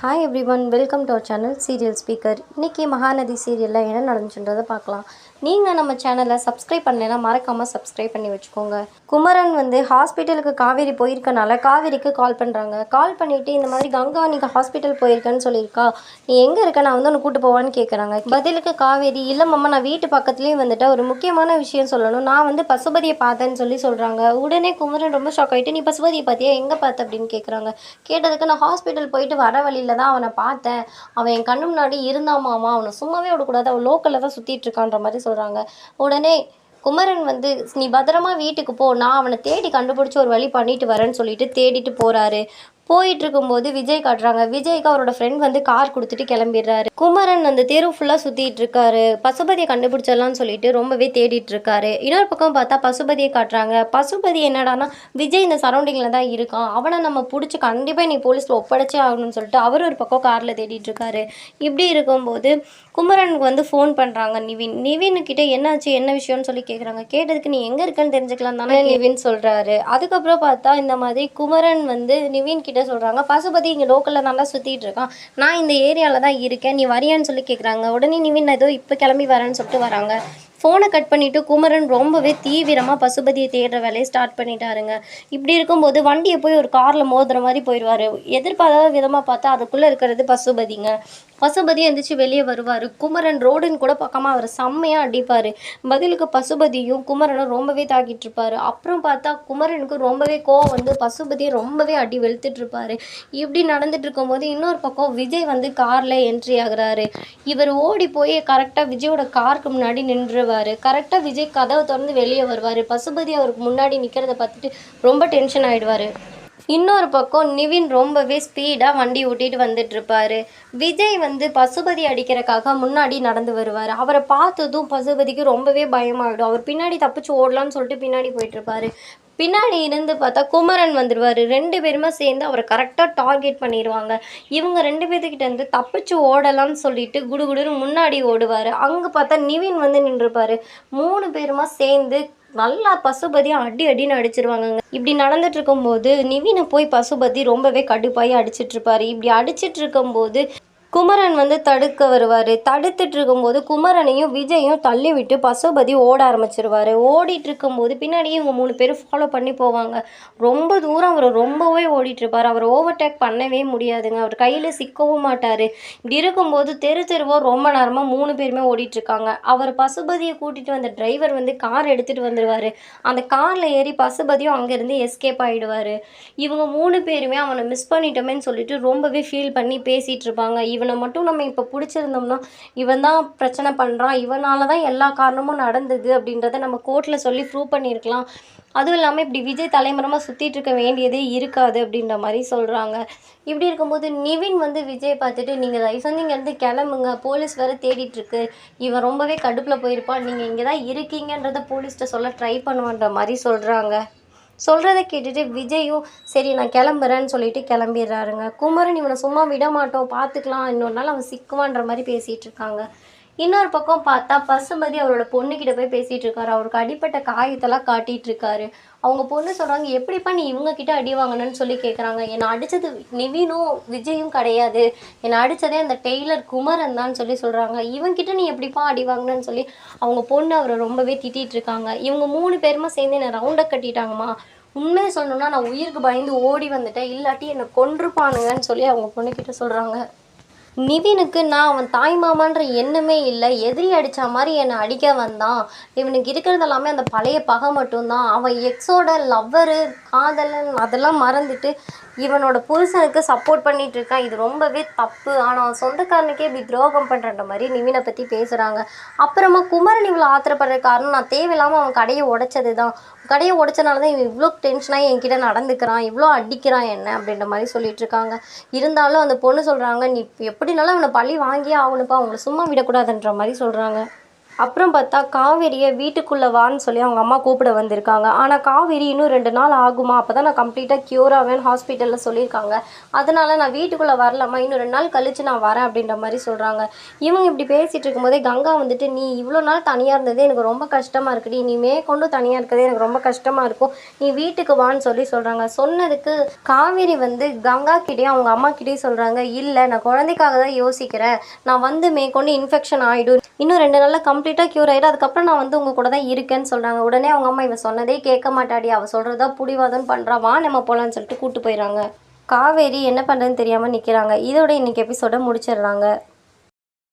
Hi everyone, welcome to our channel serial speaker. இன்றைக்கி மகாநதி சீரியலில் என்ன நடந்துச்சுன்றதை பார்க்கலாம். நீங்கள் நம்ம சேனலை சப்ஸ்கிரைப் பண்ணலைன்னா மறக்காமல் சப்ஸ்கிரைப் பண்ணி வச்சுக்கோங்க. குமரன் ஹாஸ்பிட்டலுக்கு காவேரி போயிருக்கனால காவேரிக்கு கால் பண்ணுறாங்க. கால் பண்ணிவிட்டு இந்த மாதிரி கங்கா நீங்கள் ஹாஸ்பிட்டல் போயிருக்கேன்னு சொல்லியிருக்கா, நீ எங்கே இருக்க, நான் உன்னை கூட்டு போவான்னு கேட்குறாங்க. பதிலுக்கு காவேரி, இல்லை மாமா, நான் வீட்டு பக்கத்துலேயும் ஒரு முக்கியமான விஷயம் சொல்லணும், நான் பசுபதியை பார்த்தேன்னு சொல்கிறாங்க. உடனே குமரன் ரொம்ப ஷாக் ஆகிட்டு, நீ பசுபதியை பார்த்தியா, எங்கே பார்த்த அப்படின்னு கேட்குறாங்க. கேட்டதுக்கு, நான் ஹாஸ்பிட்டல் போயிட்டு வர வழியில் தான் அவனை பார்த்தேன், அவன் என் கண்ணு முன்னாடி இருந்தாமாமா, அவனை சும்மாவே விடக்கூடாது, அவன் லோக்கலில் தான் சுற்றிட்டு இருக்கான்ற மாதிரி சொல்கிறாங்க. உடனே குமரன் நீ பத்திரமா வீட்டுக்கு போ, நான் அவனை தேடி கண்டுபிடிச்சி ஒரு வழி பண்ணிட்டு வரேன்னு சொல்லிட்டு தேடிட்டு போகிறாரு. போயிட்டு இருக்கும்போது விஜய் காட்டுறாங்க. விஜய்க்கு அவரோட ஃப்ரெண்ட் கார் கொடுத்துட்டு கிளம்பிடுறாரு. குமரன் தெரு ஃபுல்லாக சுற்றிட்டு இருக்காரு. பசுபதியை கண்டுபிடிச்சிடலான்னு சொல்லிட்டு ரொம்பவே தேடிட்டு இருக்காரு. இன்னொரு பக்கம் பார்த்தா பசுபதியை காட்டுறாங்க. பசுபதி என்னடானா, விஜய் இந்த சரௌண்டிங்கில் தான் இருக்கான், அவனை நம்ம பிடிச்சி கண்டிப்பாக நீ போலீஸில் ஒப்படைச்சே ஆகணும்னு சொல்லிட்டு அவர் ஒரு பக்கம் காரில் தேடிட்டு இருக்காரு. இப்படி இருக்கும்போது குமரனுக்கு ஃபோன் பண்ணுறாங்க நிவின்கிட்ட. என்னாச்சு, என்ன விஷயம்னு சொல்லி கேட்குறாங்க. கேட்டதுக்கு, நீ எங்கே இருக்கன்னு தெரிஞ்சுக்கலாம் தானே நிவின் சொல்கிறாரு. அதுக்கப்புறம் பார்த்தா இந்த மாதிரி குமரன் நிவின் கிட்ட சொல்கிறாங்க, பசுபதி இங்கே லோக்கலில் நல்லா சுற்றிட்டு இருக்கான், நான் இந்த ஏரியாவில் தான் இருக்கேன், நீ வரியான்னு சொல்லி கேட்குறாங்க. உடனே நிவின் ஏதோ இப்போ கிளம்பி வரேன்னு சொல்லிட்டு வராங்க. ஃபோனை கட் பண்ணிவிட்டு குமரன் ரொம்பவே தீவிரமாக பசுபதியை தேடுற வேலையை ஸ்டார்ட் பண்ணிட்டாருங்க. இப்படி இருக்கும்போது வண்டியை போய் ஒரு காரில் மோதுற மாதிரி போயிடுவார். எதிர்பாராத விதமாக பார்த்தா அதுக்குள்ளே இருக்கிறது பசுபதிங்க. பசுபதி எந்திரிச்சு வெளியே வருவார். குமரன் ரோடுன்னு கூட பக்கமாக அவர் செம்மையாக அடிப்பார். பதிலுக்கு பசுபதியும் குமரனும் ரொம்பவே தாக்கிட்டு இருப்பார். அப்புறம் பார்த்தா குமரனுக்கு ரொம்பவே கோவம் பசுபதியை ரொம்பவே அடி வெளுத்துட்டு இருப்பார். இப்படி நடந்துட்டு இருக்கும்போது இன்னொரு பக்கம் விஜய் காரில் என்ட்ரி ஆகுறாரு. இவர் ஓடி போய் கரெக்டாக விஜயோட காருக்கு முன்னாடி நின்றுவார். கரெக்டாக விஜய் கதவை திறந்து வெளியே வருவார். பசுபதி அவருக்கு முன்னாடி நிற்கிறத பார்த்துட்டு ரொம்ப டென்ஷன் ஆகிடுவார். இன்னொரு பக்கம் நிவின் ரொம்பவே ஸ்பீடாக வண்டி ஓட்டிகிட்டு வந்துட்டு இருப்பார். விஜய் பசுபதி அடிக்கிறக்காக முன்னாடி நடந்து வருவார். அவரை பார்த்ததும் பசுபதிக்கு ரொம்பவே பயமாகிடும். அவர் பின்னாடி தப்பிச்சு ஓடலான்னு சொல்லிட்டு பின்னாடி போயிட்டுருப்பாரு. பின்னாடி இருந்து பார்த்தா குமரன் வந்துடுவார். ரெண்டு பேருமே சேர்ந்து அவரை கரெக்டாக டார்கெட் பண்ணிடுவாங்க. இவங்க ரெண்டு பேர்த்துக்கிட்ட தப்பிச்சு ஓடலான்னு சொல்லிட்டு குடுகுடுன்னு முன்னாடி ஓடுவார். அங்கே பார்த்தா நிவின் நின்றுப்பார். மூணு பேருமா சேர்ந்து நல்லா பசுபதியை அடின்னு அடிச்சிருவாங்கங்க. இப்படி நடந்துட்டு இருக்கும்போது நிவினை போய் பசுபதி ரொம்பவே கடுப்பாகி அடிச்சிட்டு இருப்பாரு. இப்படி அடிச்சிட்டு இருக்கும்போது குமரன் தடுக்க வருவார். தடுத்துட்டு இருக்கும்போது குமரனையும் விஜயும் தள்ளி விட்டு பசுபதி ஓட ஆரம்பிச்சிருவார். ஓடிட்டு இருக்கும்போது பின்னாடியே இவங்க மூணு பேரும் ஃபாலோ பண்ணி போவாங்க. ரொம்ப தூரம் அவர் ரொம்பவே ஓடிட்டுருப்பார். அவர் ஓவர்டேக் பண்ணவே முடியாதுங்க. அவர் கையில் சிக்கவும் மாட்டார். இப்படி இருக்கும்போது தெருவோ ரொம்ப நேரமாக மூணு பேருமே ஓடிட்டுருக்காங்க. அவர் பசுபதியை கூட்டிகிட்டு வந்த டிரைவர் கார் எடுத்துகிட்டு வந்துடுவார். அந்த காரில் ஏறி பசுபதியும் அங்கேருந்து எஸ்கேப் ஆகிடுவார். இவங்க மூணு பேருமே அவனை மிஸ் பண்ணிட்டோமேன்னு சொல்லிட்டு ரொம்பவே ஃபீல் பண்ணி பேசிகிட்டு இருப்பாங்க. இவனை மட்டும் நம்ம இப்போ பிடிச்சிருந்தோம்னா, இவன் தான் பிரச்சனை பண்ணுறான், இவனால தான் எல்லா காரணமும் நடந்தது அப்படின்றத நம்ம கோர்ட்டில் சொல்லி ப்ரூவ் பண்ணியிருக்கலாம். அதுவும் இல்லாமல் இப்படி விஜய் தலைமுறைமாக சுற்றிட்டு இருக்க வேண்டியதே இருக்காது அப்படின்ற மாதிரி சொல்கிறாங்க. இப்படி இருக்கும்போது நிவின் விஜய் பார்த்துட்டு, நீங்கள் தயவு செஞ்சு இங்கேருந்து கிளம்புங்க, போலீஸ் வேறு தேடிட்டுருக்கு, இவன் ரொம்பவே கடுப்பில் போயிருப்பான், நீங்கள் இங்கே தான் இருக்கீங்கன்றத போலீஸ்கிட்ட சொல்ல ட்ரை பண்ணுவான்ற மாதிரி சொல்கிறாங்க. சொல்கிறத கேட்டுட்டு விஜயும் சரி நான் கிளம்புறேன்னு சொல்லிட்டு கிளம்பிடுறாருங்க. குமரன் இவனை சும்மா விட மாட்டோம், பார்த்துக்கலாம், இன்னொரு நாள் அவன் சிக்குவான்ற மாதிரி பேசிகிட்டு இருக்காங்க. இன்னொரு பக்கம் பார்த்தா பசுபதி அவரோட பொண்ணுக்கிட்ட போய் பேசிகிட்டு இருக்காரு. அவருக்கு அடிப்பட்ட காயத்தெல்லாம் காட்டிகிட்டு இருக்காரு. அவங்க பொண்ணு சொல்கிறாங்க, எப்படிப்பா நீ இவங்கக்கிட்ட அடி வாங்கினேன்னு சொல்லி கேட்குறாங்க. என்னை அடித்தது நிவினும் விஜயும் கிடையாது, என்னை அடித்ததே அந்த டெய்லர் குமரன் தான் சொல்லி சொல்கிறாங்க. இவங்கிட்ட நீ எப்படிப்பா அடி வாங்கினேன்னு சொல்லி அவங்க பொண்ணு அவரை ரொம்பவே திட்டிகிட்டு இருக்காங்க. இவங்க மூணு பேருமா சேர்ந்து என்னை ரவுண்டை கட்டிட்டாங்கம்மா, உண்மையை சொல்லணும்னா நான் உயிருக்கு பயந்து ஓடி வந்துட்டேன், இல்லாட்டி என்னை கொன்றுப்பானுங்கன்னு சொல்லி அவங்க பொண்ணுக்கிட்ட சொல்கிறாங்க. நிவினுக்கு நான் அவன் தாய் மாமான்ற எண்ணமே இல்லை, எதிரி அடித்த மாதிரி என்னை அடிக்க வந்தான், இவனுக்கு இருக்கிறது எல்லாமே அந்த பழைய பகை மட்டும்தான், அவன் எக்ஸோட லவ்வரு காதலன் அதெல்லாம் மறந்துட்டு இவனோட புருஷனுக்கு சப்போர்ட் பண்ணிகிட்டு இருக்கான், இது ரொம்பவே தப்பு, ஆனால் அவன் சொந்தக்காரனுக்கே இப்படி துரோகம் பண்ணுறன்ற மாதிரி நிவினை பற்றி பேசுகிறாங்க. அப்புறமா குமரன் இவ்வளோ ஆத்திரப்படுற காரணம் நான் தேவையில்லாமல் அவன் கடையை உடைச்சது தான், கடையை உடைச்சனால தான் இவன் இவ்வளோ டென்ஷனாக என்கிட்ட நடந்துக்கிறான், இவ்வளோ அடிக்கிறான் என்ன அப்படின்ற மாதிரி சொல்லிட்டு இருக்காங்க. இருந்தாலும் அந்த பொண்ணு சொல்கிறாங்க, நீ எப்படினாலும் அவனை பழி வாங்கியே ஆகணுப்பா, அவங்கள சும்மா விடக்கூடாதுன்ற மாதிரி சொல்கிறாங்க. அப்புறம் பார்த்தா காவேரியை வீட்டுக்குள்ளே வான்னு சொல்லி அவங்க அம்மா கூப்பிட வந்திருக்காங்க. ஆனால் காவேரி இன்னும் 2 நாள் ஆகுமா, அப்போ தான் நான் கம்ப்ளீட்டாக க்யூர் ஆவேன்னு ஹாஸ்பிட்டலில் சொல்லியிருக்காங்க. அதனால நான் வீட்டுக்குள்ளே வரலம்மா, இன்னும் 2 நாள் கழிச்சு நான் வரேன் அப்படின்ற மாதிரி சொல்கிறாங்க. இவங்க இப்படி பேசிகிட்டு இருக்கும்போதே கங்கா வந்துட்டு, நீ இவ்வளோ நாள் தனியாக இருந்ததே எனக்கு ரொம்ப கஷ்டமாக இருக்குடி, நீ மேற்கொண்டு தனியாக இருக்கிறதே எனக்கு ரொம்ப கஷ்டமாக இருக்கும், நீ வீட்டுக்கு வான்னு சொல்கிறாங்க. சொன்னதுக்கு காவேரி வந்து கங்கா கிட்டேயும் அவங்க அம்மா கிட்டேயும் சொல்கிறாங்க, இல்லை நான் குழந்தைக்காக தான் யோசிக்கிறேன், நான் வந்து மேற்கொண்டு இன்ஃபெக்ஷன் ஆகிடும், இன்னும் 2 நாளில் கம்ப்ளீட்டாக க்யூர் ஆகிடும், அதுக்கப்புறம் நான் வந்து உங்கள் கூட தான் இருக்கேன்னு சொல்கிறாங்க. உடனே அவங்க அம்மா, இவன் சொன்னதே கேட்க மாட்டாடி, அவள் சொல்கிறதா புடிவாதம் பண்ணுறா, வா நம்ம போகலான்னு சொல்லிட்டு கூப்பிட்டு போயிடறாங்க. காவேரி என்ன பண்ணுறதுன்னு தெரியாமல் நிற்கிறாங்க. இதோட இன்றைக்கி எபிசோட முடிச்சிடுறாங்க.